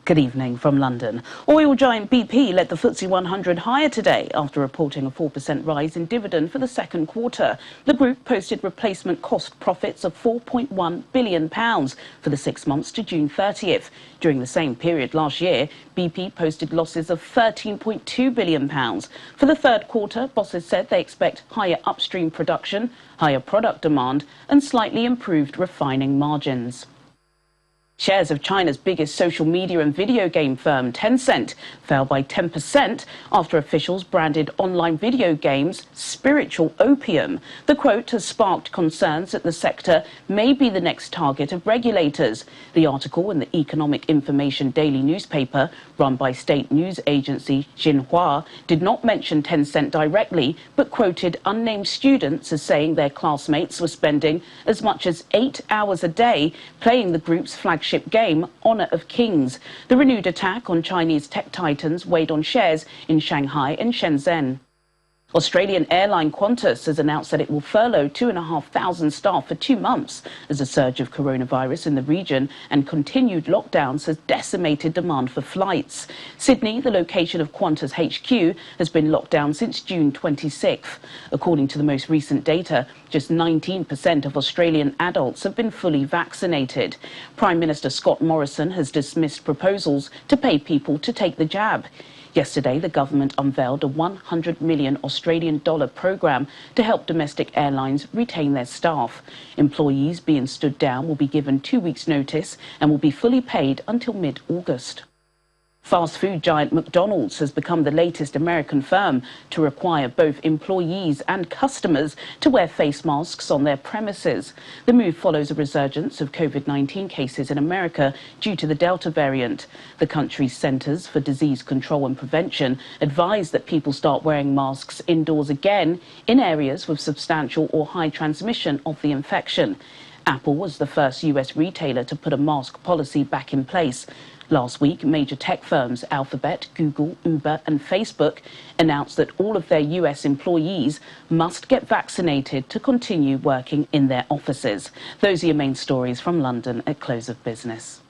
Good evening from London. Oil giant BP led the FTSE 100 higher today after reporting a 4% rise in dividend for the second quarter. The group posted replacement cost profits of £4.1 billion for the 6 months to June 30th. During the same period last year, BP posted losses of £13.2 billion. For the third quarter, bosses said they expect higher upstream production, higher product demand and slightly improved refining margins. Shares of China's biggest social media and video game firm, Tencent, fell by 10% after officials branded online video games spiritual opium. The quote has sparked concerns that the sector may be the next target of regulators. The article in the Economic Information daily newspaper, run by state news agency Xinhua, did not mention Tencent directly, but quoted unnamed students as saying their classmates were spending as much as 8 hours a day playing the group's flagship game, Honor of Kings. The renewed attack on Chinese tech titans weighed on shares in Shanghai and Shenzhen. Australian airline Qantas has announced that it will furlough 2,500 staff for 2 months as a surge of coronavirus in the region and continued lockdowns has decimated demand for flights. Sydney, the location of Qantas HQ, has been locked down since June 26th. According to the most recent data, just 19% of Australian adults have been fully vaccinated. Prime Minister Scott Morrison has dismissed proposals to pay people to take the jab. Yesterday, the government unveiled a $100 million Australian dollar programme to help domestic airlines retain their staff. Employees being stood down will be given 2 weeks' notice and will be fully paid until mid-August. Fast food giant McDonald's has become the latest American firm to require both employees and customers to wear face masks on their premises. The move follows a resurgence of COVID-19 cases in America due to the Delta variant. The country's Centers for Disease Control and Prevention advised that people start wearing masks indoors again in areas with substantial or high transmission of the infection. Apple was the first US retailer to put a mask policy back in place. Last week, major tech firms Alphabet, Google, Uber and Facebook announced that all of their US employees must get vaccinated to continue working in their offices. Those are your main stories from London at close of business.